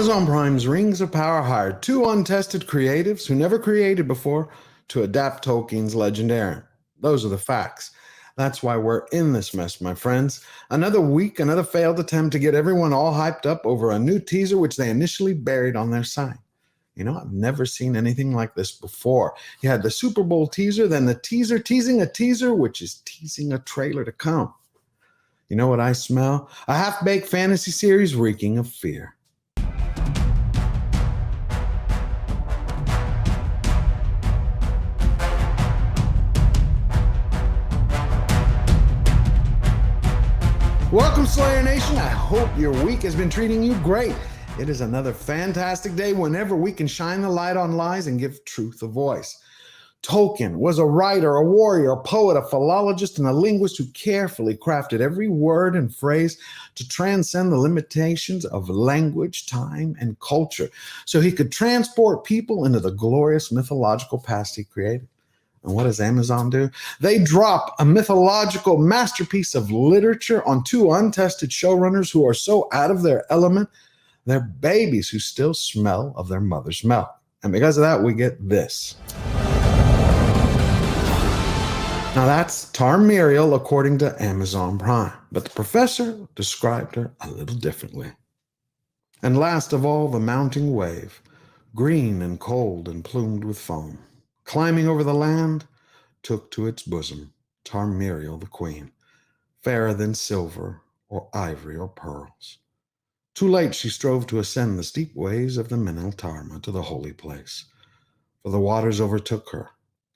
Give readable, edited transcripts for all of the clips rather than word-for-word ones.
Amazon Prime's Rings of Power hired two untested creatives who never created before to adapt Tolkien's Legendarium. Those are the facts. That's why we're in this mess, my friends. Another week, another failed attempt to get everyone all hyped up over a new teaser which they initially buried on their site. You know, I've never seen anything like this before. You had the Super Bowl teaser, then the teaser teasing a teaser, which is teasing a trailer to come. You know what I smell? A half-baked fantasy series reeking of fear. Welcome, Slayer Nation. I hope your week has been treating you great. It is another fantastic day whenever we can shine the light on lies and give truth a voice. Tolkien was a writer, a warrior, a poet, a philologist, and a linguist who carefully crafted every word and phrase to transcend the limitations of language, time, and culture so he could transport people into the glorious mythological past he created. And what does Amazon do? They drop a mythological masterpiece of literature on two untested showrunners who are so out of their element, they're babies who still smell of their mother's milk. And because of that, we get this. Now that's TarMiriel according to Amazon Prime, but the professor described her a little differently. And last of all, the mounting wave, green and cold and plumed with foam, climbing over the land, took to its bosom TarMiriel the queen, fairer than silver or ivory or pearls. Too late she strove to ascend the steep ways of the Menel Tarma to the holy place, for the waters overtook her,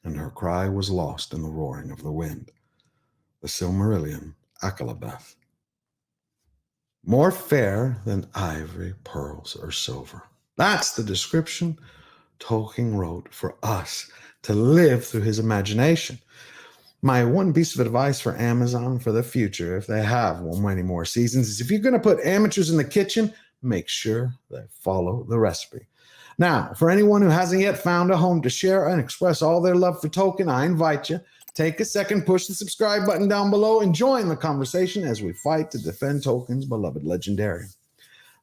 and her cry was lost in the roaring of the wind. The Silmarillion Akallabeth. More fair than ivory, pearls, or silver. That's the description Tolkien wrote for us to live through his imagination. My one piece of advice for Amazon for the future, if they have many more seasons, is if you're going to put amateurs in the kitchen, make sure they follow the recipe. Now, for anyone who hasn't yet found a home to share and express all their love for Tolkien, I invite you, take a second, push the subscribe button down below, and join the conversation as we fight to defend Tolkien's beloved Legendarium.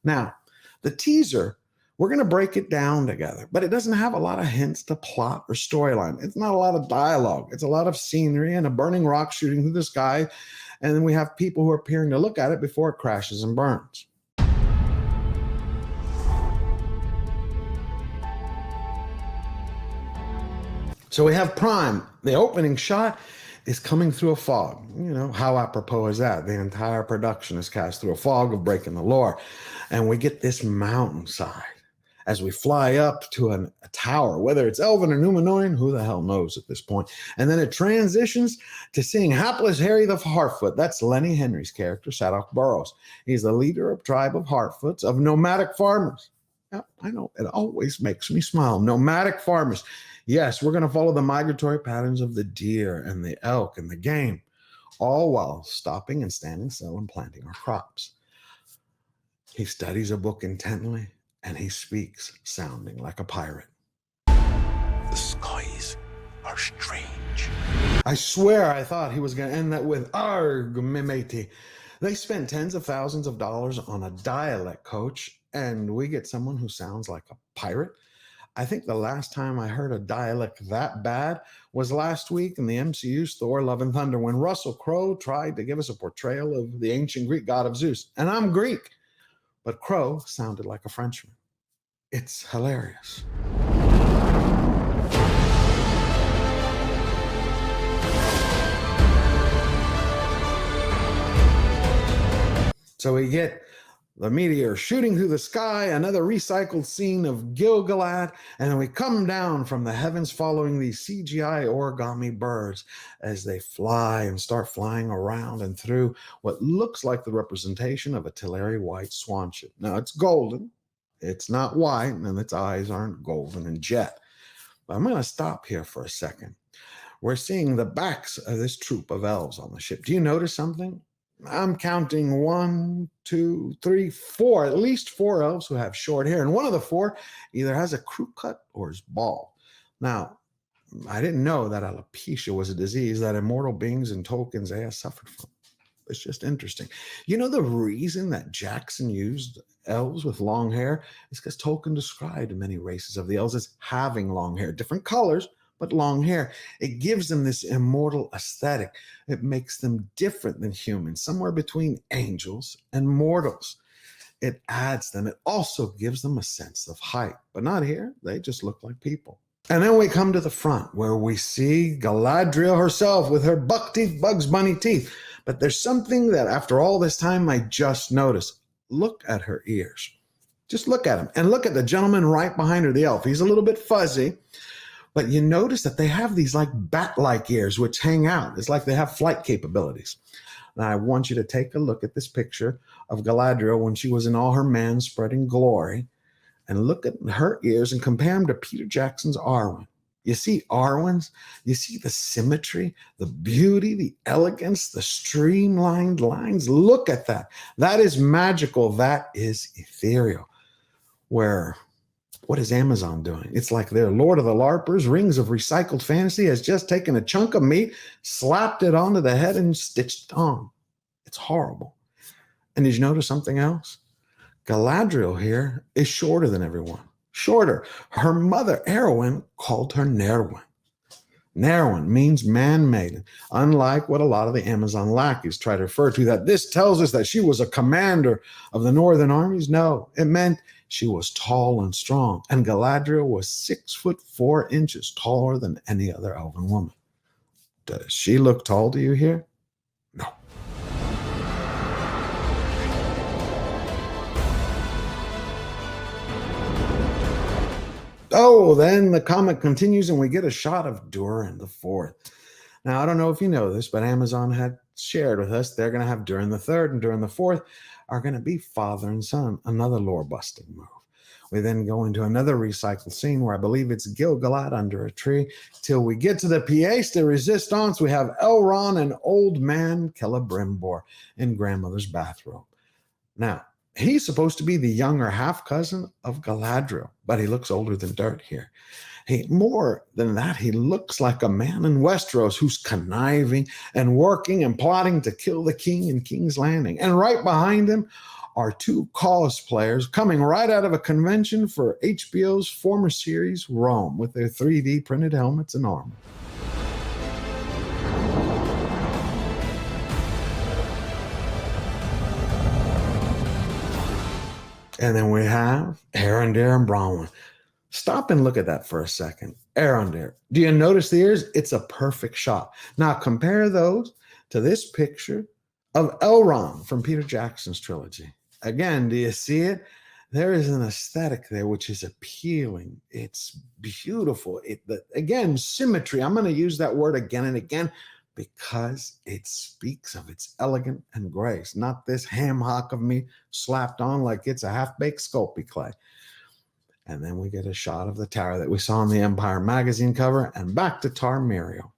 Now, the teaser, we're going to break it down together, but it doesn't have a lot of hints to plot or storyline. It's not a lot of dialogue. It's a lot of scenery and a burning rock shooting through the sky, and then we have people who are appearing to look at it before it crashes and burns. So we have Prime. The opening shot is coming through a fog. You know, how apropos is that? The entire production is cast through a fog of breaking the lore. And we get this mountainside as we fly up to a tower, whether it's Elven or Numenorean, who the hell knows at this point. And then it transitions to seeing hapless Harry the Harfoot. That's Lenny Henry's character, Sadok Burrows. He's the leader of a tribe of Harfoots, of nomadic farmers. Yeah, I know, it always makes me smile. Nomadic farmers. Yes, we're going to follow the migratory patterns of the deer and the elk and the game, all while stopping and standing still and planting our crops. He studies a book intently, and he speaks sounding like a pirate. The skies are strange. I swear I thought he was going to end that with Arg, me matey. They spent tens of thousands of dollars on a dialect coach, and we get someone who sounds like a pirate. I think the last time I heard a dialect that bad was last week in the MCU's Thor: Love and Thunder when Russell Crowe tried to give us a portrayal of the ancient Greek god of Zeus. And I'm Greek, but Crowe sounded like a Frenchman. It's hilarious. So we get the meteor shooting through the sky, another recycled scene of Gil-galad, and then we come down from the heavens following these CGI origami birds as they fly and start flying around and through what looks like the representation of a Teleri white swan ship. Now, it's golden. It's not white, and its eyes aren't golden and jet. But I'm going to stop here for a second. We're seeing the backs of this troop of elves on the ship. Do you notice something? I'm counting 1, 2, 3, 4, at least 4 elves who have short hair. And one of the 4 either has a crew cut or is bald. Now, I didn't know that alopecia was a disease that immortal beings in Tolkien's Ea suffered from. It's just interesting. You know, the reason that Jackson used elves with long hair is because Tolkien described many races of the elves as having long hair, different colors, but long hair. It gives them this immortal aesthetic. It makes them different than humans, somewhere between angels and mortals. It adds them. It also gives them a sense of height, but not here. They just look like people. And then we come to the front where we see Galadriel herself with her buck teeth, Bugs Bunny teeth. But there's something that after all this time I just noticed. Look at her ears. Just look at him. And look at the gentleman right behind her, the elf. He's a little bit fuzzy, but you notice that they have these like bat-like ears which hang out. It's like they have flight capabilities. Now I want you to take a look at this picture of Galadriel when she was in all her man-spreading glory, and look at her ears and compare them to Peter Jackson's Arwen. You see Arwen's, you see the symmetry, the beauty, the elegance, the streamlined lines. Look at that. That is magical. That is ethereal. Where, what is Amazon doing? It's like their Lord of the Larpers, Rings of Recycled Fantasy has just taken a chunk of meat, slapped it onto the head, and stitched it on. It's horrible. And did you notice something else? Galadriel here is shorter than everyone. Shorter. Her mother, Arwen, called her Nerwin. Nerwin means man-maiden, unlike what a lot of the Amazon lackeys try to refer to, that this tells us that she was a commander of the northern armies. No, it meant she was tall and strong, and Galadriel was 6'4" taller than any other elven woman. Does she look tall to you here? No. Oh, then the comic continues and we get a shot of Durin the Fourth. Now, I don't know if you know this, but Amazon had shared with us they're going to have Durin the Third and Durin the Fourth are going to be father and son, another lore-busting move. We then go into another recycled scene where I believe it's Gil-galad under a tree till we get to the pièce de résistance. We have Elrond and old man Celebrimbor in grandmother's bathrobe. Now, he's supposed to be the younger half-cousin of Galadriel, but he looks older than dirt here. More than that, he looks like a man in Westeros who's conniving and working and plotting to kill the king in King's Landing. And right behind him are two cosplayers coming right out of a convention for HBO's former series, Rome, with their 3D printed helmets and armor. And then we have Arondir and Bronwyn. Stop and look at that for a second. Arondir. Do you notice the ears? It's a perfect shot. Now compare those to this picture of Elrond from Peter Jackson's trilogy. Again, do you see it? There is an aesthetic there which is appealing. It's beautiful. Again, symmetry. I'm going to use that word again and again because it speaks of its elegance and grace, not this ham hock of me slapped on like it's a half-baked Sculpey clay. And then we get a shot of the tower that we saw on the Empire magazine cover, and back to TarMiriel.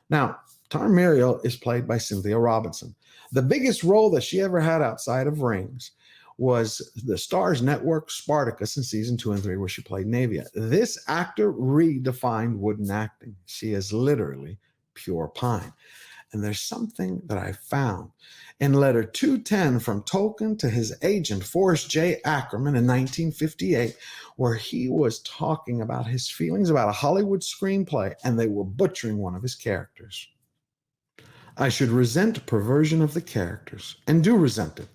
Now, TarMiriel is played by Cynthia Robinson. The biggest role that she ever had outside of Rings was the Starz Network Spartacus in season 2 and 3, where she played Navia. This actor redefined wooden acting. She is literally pure pine. And there's something that I found in letter 210 from Tolkien to his agent, Forrest J. Ackerman, in 1958, where he was talking about his feelings about a Hollywood screenplay, and they were butchering one of his characters. I should resent perversion of the characters, and do resent it,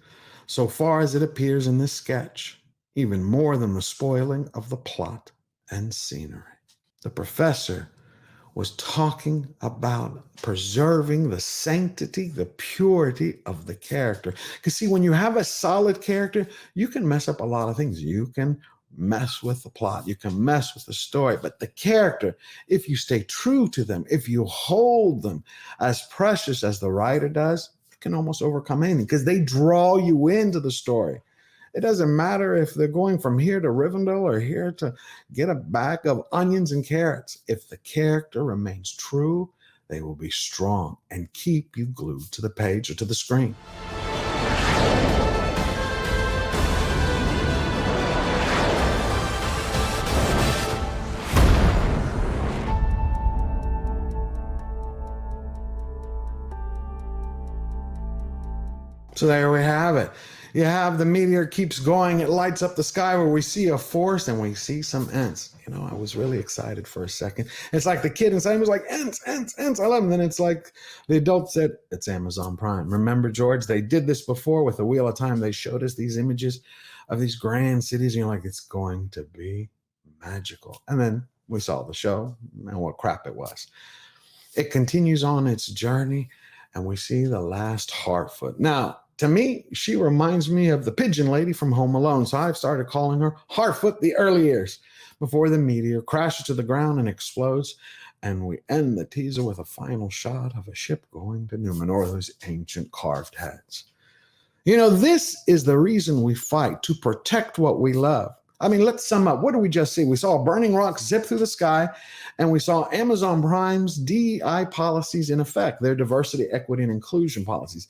so far as it appears in this sketch, even more than the spoiling of the plot and scenery. The professor was talking about preserving the sanctity, the purity of the character. Because see, when you have a solid character, you can mess up a lot of things. You can mess with the plot, you can mess with the story, but the character, if you stay true to them, if you hold them as precious as the writer does, it can almost overcome anything because they draw you into the story. It doesn't matter if they're going from here to Rivendell or here to get a bag of onions and carrots. If the character remains true, they will be strong and keep you glued to the page or to the screen. So there we have it. You have the meteor keeps going. It lights up the sky where we see a forest and we see some Ents. You know, I was really excited for a second. It's like the kid inside was like, Ents, Ents, Ents. I love them. Then it's like the adult said, it's Amazon Prime. Remember, George, they did this before with the Wheel of Time. They showed us these images of these grand cities. And you're like, it's going to be magical. And then we saw the show and what crap it was. It continues on its journey and we see the last Harfoot. Now, to me, she reminds me of the pigeon lady from Home Alone, so I've started calling her Harfoot the early years, before the meteor crashes to the ground and explodes, and we end the teaser with a final shot of a ship going to Numenor, those ancient carved heads. You know, this is the reason we fight, to protect what we love. I mean, let's sum up. What did we just see? We saw a burning rock zip through the sky, and we saw Amazon Prime's DEI policies in effect, their diversity, equity, and inclusion policies.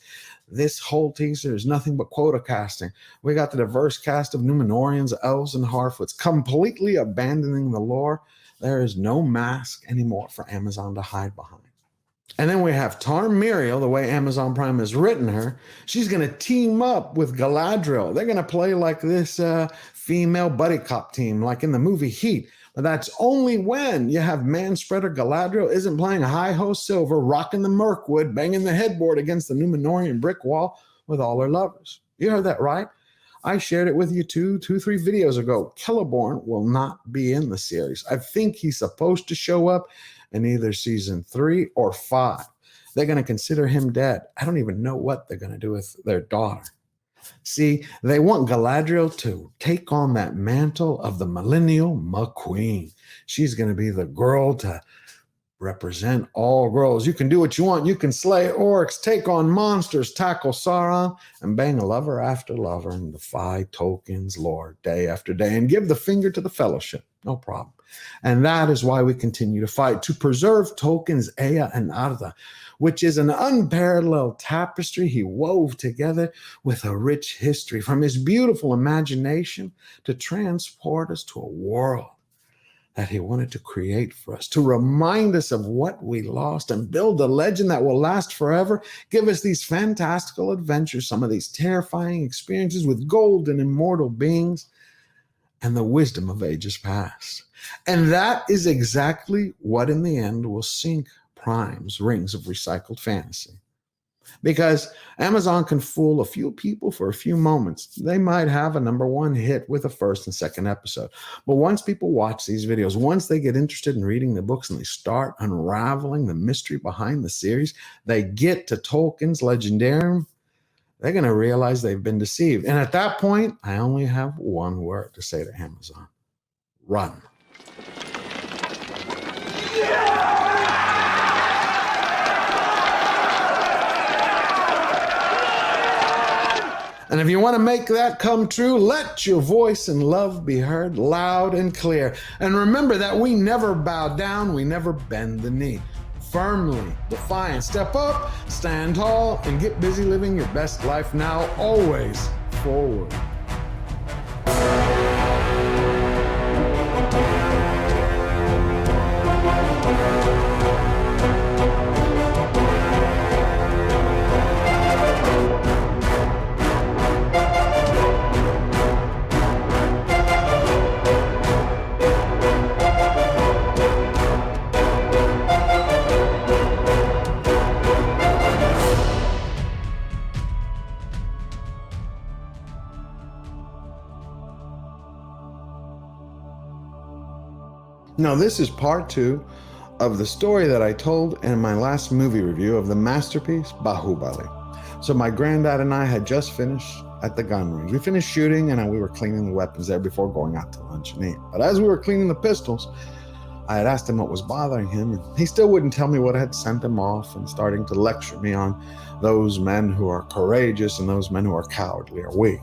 This whole teaser is nothing but quota casting. We got the diverse cast of Numenorians, Elves, and Harfoots completely abandoning the lore. There is no mask anymore for Amazon to hide behind. And then we have TarMiriel, the way Amazon Prime has written her. She's going to team up with Galadriel. They're going to play like this female buddy cop team, like in the movie Heat. But that's only when you have man-spreader Galadriel isn't playing hi-ho silver, rocking the Mirkwood, banging the headboard against the Numenorian brick wall with all her lovers. You heard that right. I shared it with you three videos ago. Celeborn will not be in the series. I think he's supposed to show up in either season 3 or 5. They're going to consider him dead. I don't even know what they're going to do with their daughter. See, they want Galadriel to take on that mantle of the millennial McQueen. She's going to be the girl to represent all girls. You can do what you want. You can slay orcs, take on monsters, tackle Sauron, and bang lover after lover and defy Tolkien's lore day after day and give the finger to the Fellowship. No problem. And that is why we continue to fight, to preserve Tolkien's Ea and Arda, which is an unparalleled tapestry he wove together with a rich history, from his beautiful imagination to transport us to a world that he wanted to create for us, to remind us of what we lost and build a legend that will last forever, give us these fantastical adventures, some of these terrifying experiences with golden immortal beings, and the wisdom of ages past. And that is exactly what in the end will sink Prime's rings of recycled fantasy. Because Amazon can fool a few people for a few moments. They might have a #1 hit with the first and second episode. But once people watch these videos, once they get interested in reading the books and they start unraveling the mystery behind the series, they get to Tolkien's Legendarium, they're going to realize they've been deceived. And at that point, I only have one word to say to Amazon: run. And if you want to make that come true, let your voice and love be heard loud and clear. And remember that we never bow down, we never bend the knee. Firmly, defiant, step up, stand tall, and get busy living your best life now, always forward. Now, this is part 2 of the story that I told in my last movie review of the masterpiece, Bahubali. So my granddad and I had just finished at the gun range. We finished shooting and we were cleaning the weapons there before going out to lunch and eat. But as we were cleaning the pistols, I had asked him what was bothering him, and he still wouldn't tell me what had sent him off, and starting to lecture me on those men who are courageous and those men who are cowardly or weak.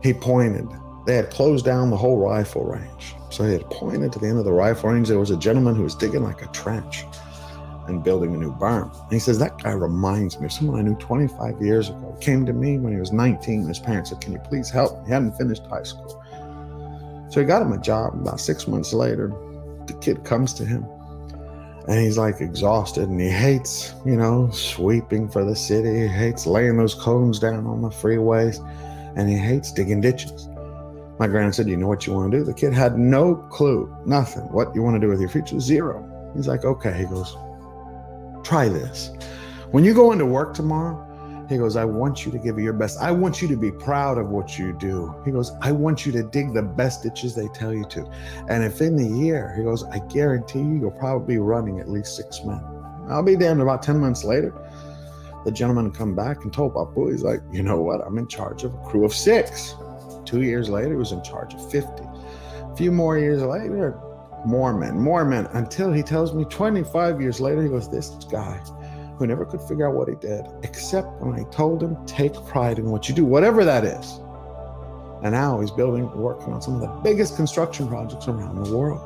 He pointed. They had closed down the whole rifle range. So he had pointed to the end of the rifle range. There was a gentleman who was digging like a trench and building a new berm. And he says, that guy reminds me of someone I knew 25 years ago. He came to me when he was 19. His parents said, can you please help me? He hadn't finished high school. So he got him a job. About 6 months later, the kid comes to him And he's like exhausted, and he hates, sweeping for the city. He hates laying those cones down on the freeways, and he hates digging ditches. My granddad said, you know what you want to do? The kid had no clue, nothing. What you want to do with your future? Zero. He's like, okay. He goes, try this. When you go into work tomorrow, he goes, I want you to give it your best. I want you to be proud of what you do. He goes, I want you to dig the best ditches they tell you to. And if in the year, he goes, I guarantee you'll probably be running at least 6 men. I'll be damned. About 10 months later, the gentleman come back and told Papu, he's like, you know what? I'm in charge of a crew of 6. 2 years later, he was in charge of 50. A few more years later, more men, until he tells me 25 years later, he goes, this guy who never could figure out what he did, except when I told him, take pride in what you do, whatever that is. And now he's working on some of the biggest construction projects around the world.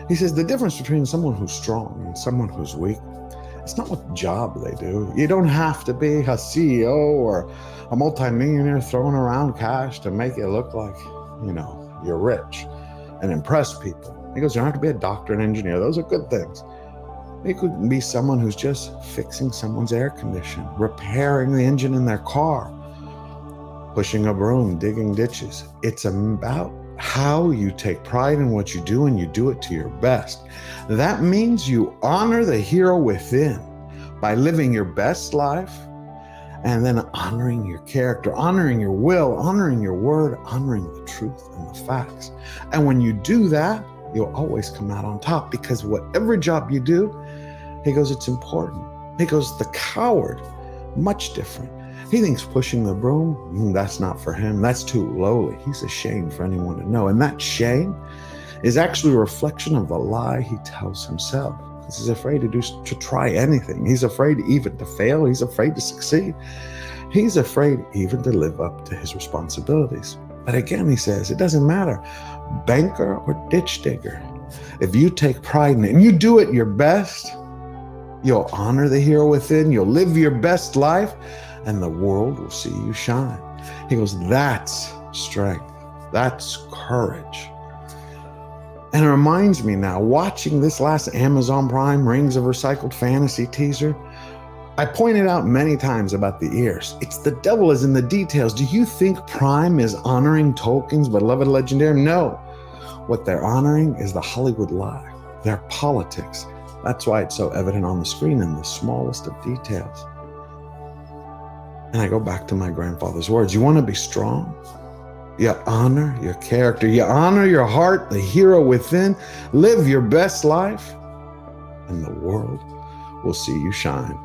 He says the difference between someone who's strong and someone who's weak, it's not what job they do. You don't have to be a CEO or a multimillionaire throwing around cash to make it look like, you're rich and impress people. He goes, you don't have to be a doctor and engineer. Those are good things. It could be someone who's just fixing someone's air conditioner, repairing the engine in their car, pushing a broom, digging ditches. It's about how you take pride in what you do, and you do it to your best. That means you honor the hero within by living your best life, and then honoring your character, honoring your will, honoring your word, honoring the truth and the facts. And when you do that, you'll always come out on top, because whatever job you do, he goes, it's important. He goes, the coward, much different. He thinks pushing the broom, that's not for him. That's too lowly. He's ashamed for anyone to know. And that shame is actually a reflection of the lie he tells himself. Because he's afraid to try anything. He's afraid even to fail. He's afraid to succeed. He's afraid even to live up to his responsibilities. But again, he says, it doesn't matter, banker or ditch digger. If you take pride in it and you do it your best, you'll honor the hero within, you'll live your best life, and the world will see you shine. He goes, that's strength. That's courage. And it reminds me now, watching this last Amazon Prime Rings of Recycled Fantasy teaser, I pointed out many times about the ears. It's the devil is in the details. Do you think Prime is honoring Tolkien's beloved legendarium? No. What they're honoring is the Hollywood lie, their politics. That's why it's so evident on the screen in the smallest of details. And I go back to my grandfather's words. You want to be strong? You honor your character. You honor your heart, the hero within. Live your best life, and the world will see you shine.